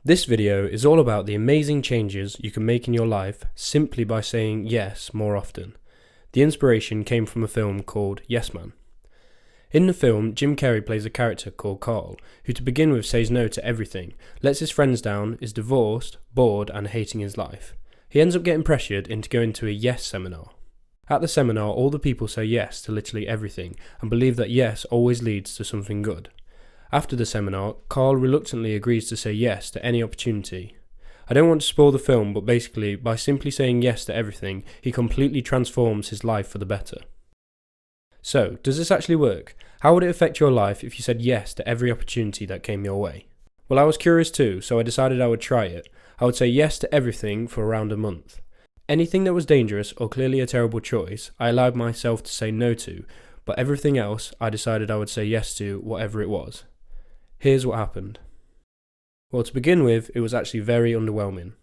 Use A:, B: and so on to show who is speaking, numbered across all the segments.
A: This video is all about the amazing changes you can make in your life simply by saying yes more often. The inspiration came from a film called Yes Man. In the film, Jim Carrey plays a character called Carl, who to begin with says no to everything, lets his friends down, is divorced, bored and hating his life. He ends up getting pressured into going to a yes seminar. At the seminar, all the people say yes to literally everything and believe that yes always leads to something good. After the seminar, Carl reluctantly agrees to say yes to any opportunity. I don't want to spoil the film, but basically, by simply saying yes to everything, he completely transforms his life for the better. So, does this actually work? How would it affect your life if you said yes to every opportunity that came your way? Well, I was curious too, so I decided I would try it. I would say yes to everything for around a month. Anything that was dangerous or clearly a terrible choice, I allowed myself to say no to, but everything else, I decided I would say yes to, whatever it was. Here's what happened. Well, to begin with, it was actually very underwhelming.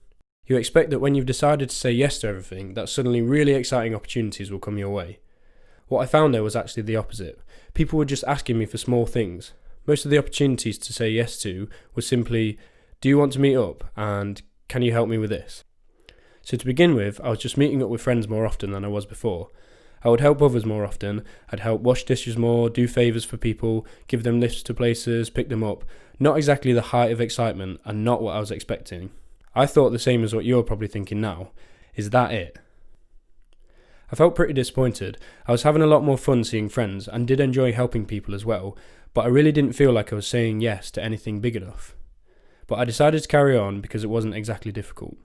A: You expect that when you've decided to say yes to everything, that suddenly really exciting opportunities will come your way. What I found though was actually the opposite. People were just asking me for small things. Most of the opportunities to say yes to were simply, do you want to meet up, and can you help me with this? So to begin with, I was just meeting up with friends more often than I was before. I would help others more often, I'd help wash dishes more, do favours for people, give them lifts to places, pick them up. Not exactly the height of excitement and not what I was expecting. I thought the same as what you're probably thinking now. Is that it? I felt pretty disappointed. I was having a lot more fun seeing friends and did enjoy helping people as well, but I really didn't feel like I was saying yes to anything big enough. But I decided to carry on because it wasn't exactly difficult.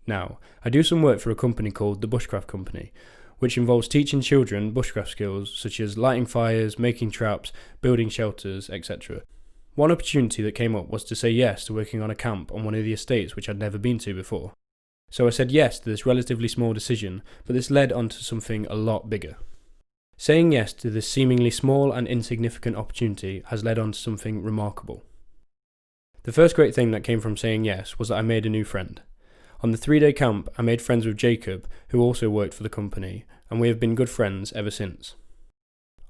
A: Now, I do some work for a company called the Bushcraft Company, which involves teaching children bushcraft skills such as lighting fires, making traps, building shelters, etc. One opportunity that came up was to say yes to working on a camp on one of the estates which I'd never been to before. So I said yes to this relatively small decision, but this led on to something a lot bigger. Saying yes to this seemingly small and insignificant opportunity has led on to something remarkable. The first great thing that came from saying yes was that I made a new friend. On the 3-day camp, I made friends with Jacob, who also worked for the company, and we have been good friends ever since.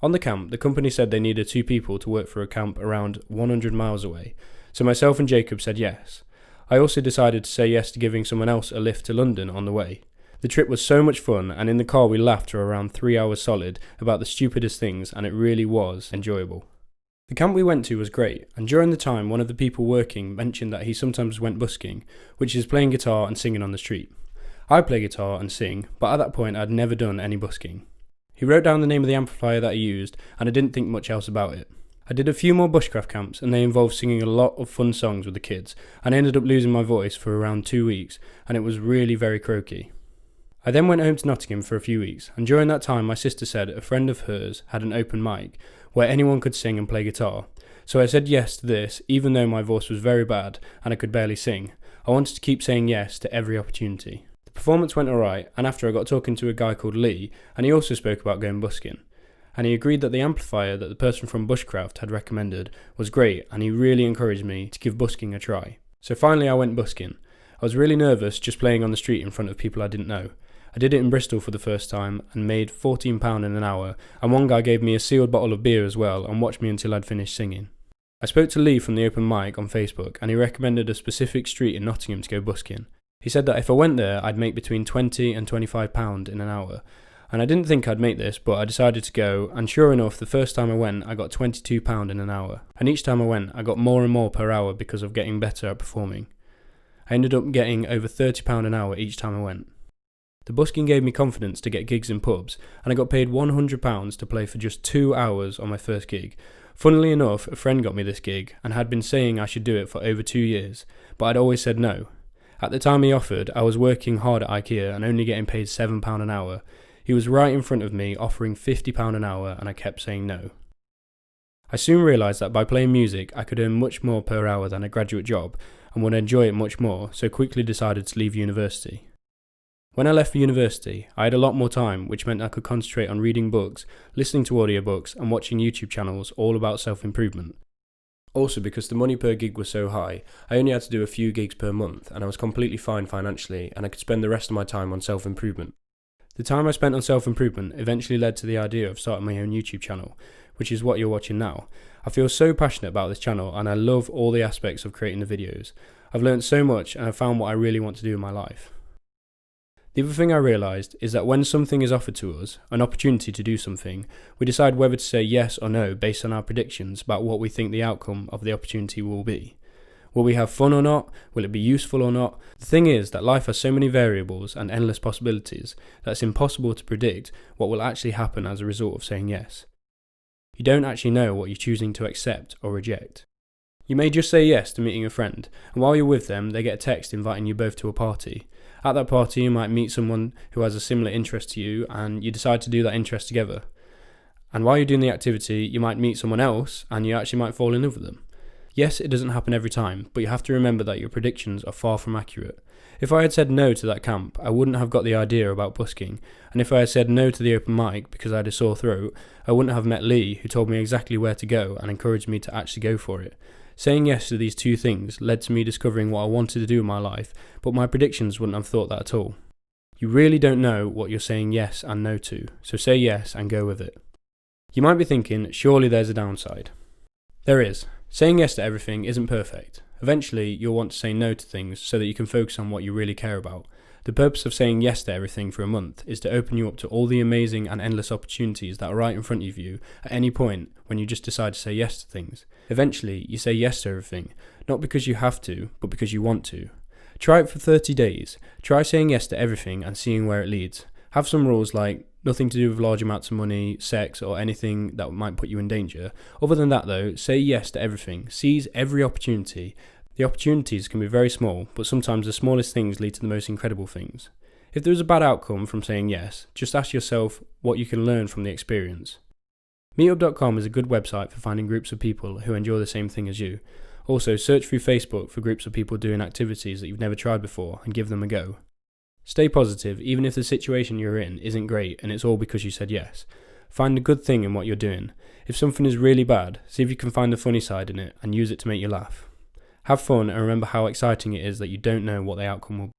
A: On the camp, the company said they needed 2 people to work for a camp around 100 miles away, so myself and Jacob said yes. I also decided to say yes to giving someone else a lift to London on the way. The trip was so much fun, and in the car we laughed for around 3 hours solid about the stupidest things, and it really was enjoyable. The camp we went to was great, and during the time one of the people working mentioned that he sometimes went busking, which is playing guitar and singing on the street. I play guitar and sing, but at that point I'd never done any busking. He wrote down the name of the amplifier that he used, and I didn't think much else about it. I did a few more bushcraft camps, and they involved singing a lot of fun songs with the kids, and I ended up losing my voice for around 2 weeks, and it was really very croaky. I then went home to Nottingham for a few weeks, and during that time my sister said a friend of hers had an open mic where anyone could sing and play guitar. So I said yes to this, even though my voice was very bad and I could barely sing. I wanted to keep saying yes to every opportunity. The performance went alright, and after I got talking to a guy called Lee, and he also spoke about going busking. And he agreed that the amplifier that the person from Bushcraft had recommended was great, and he really encouraged me to give busking a try. So finally I went busking. I was really nervous just playing on the street in front of people I didn't know. I did it in Bristol for the first time and made £14 in an hour, and one guy gave me a sealed bottle of beer as well and watched me until I'd finished singing. I spoke to Lee from the open mic on Facebook, and he recommended a specific street in Nottingham to go busking. He said that if I went there I'd make between £20 and £25 in an hour, and I didn't think I'd make this, but I decided to go, and sure enough the first time I went I got £22 in an hour, and each time I went I got more and more per hour because of getting better at performing. I ended up getting over £30 an hour each time I went. The busking gave me confidence to get gigs in pubs, and I got paid £100 to play for just 2 hours on my first gig. Funnily enough, a friend got me this gig and had been saying I should do it for over 2 years, but I'd always said no. At the time he offered, I was working hard at IKEA and only getting paid £7 an hour. He was right in front of me offering £50 an hour, and I kept saying no. I soon realised that by playing music I could earn much more per hour than a graduate job and would enjoy it much more, so quickly decided to leave university. When I left for university, I had a lot more time, which meant I could concentrate on reading books, listening to audiobooks and watching YouTube channels all about self-improvement. Also, because the money per gig was so high, I only had to do a few gigs per month, and I was completely fine financially, and I could spend the rest of my time on self-improvement. The time I spent on self-improvement eventually led to the idea of starting my own YouTube channel, which is what you're watching now. I feel so passionate about this channel and I love all the aspects of creating the videos. I've learned so much and I've found what I really want to do in my life. The other thing I realised is that when something is offered to us, an opportunity to do something, we decide whether to say yes or no based on our predictions about what we think the outcome of the opportunity will be. Will we have fun or not? Will it be useful or not? The thing is that life has so many variables and endless possibilities that it's impossible to predict what will actually happen as a result of saying yes. You don't actually know what you're choosing to accept or reject. You may just say yes to meeting a friend, and while you're with them, they get a text inviting you both to a party. At that party, you might meet someone who has a similar interest to you, and you decide to do that interest together. And while you're doing the activity, you might meet someone else, and you actually might fall in love with them. Yes, it doesn't happen every time, but you have to remember that your predictions are far from accurate. If I had said no to that camp, I wouldn't have got the idea about busking, and if I had said no to the open mic because I had a sore throat, I wouldn't have met Lee, who told me exactly where to go and encouraged me to actually go for it. Saying yes to these two things led to me discovering what I wanted to do in my life, but my predictions wouldn't have thought that at all. You really don't know what you're saying yes and no to, so say yes and go with it. You might be thinking, surely there's a downside. There is. Saying yes to everything isn't perfect. Eventually, you'll want to say no to things so that you can focus on what you really care about. The purpose of saying yes to everything for a month is to open you up to all the amazing and endless opportunities that are right in front of you at any point when you just decide to say yes to things. Eventually, you say yes to everything, not because you have to, but because you want to. Try it for 30 days. Try saying yes to everything and seeing where it leads. Have some rules like nothing to do with large amounts of money, sex, or anything that might put you in danger. Other than that though, say yes to everything. Seize every opportunity. The opportunities can be very small, but sometimes the smallest things lead to the most incredible things. If there is a bad outcome from saying yes, just ask yourself what you can learn from the experience. Meetup.com is a good website for finding groups of people who enjoy the same thing as you. Also, search through Facebook for groups of people doing activities that you've never tried before and give them a go. Stay positive even if the situation you're in isn't great and it's all because you said yes. Find the good thing in what you're doing. If something is really bad, see if you can find the funny side in it and use it to make you laugh. Have fun and remember how exciting it is that you don't know what the outcome will be.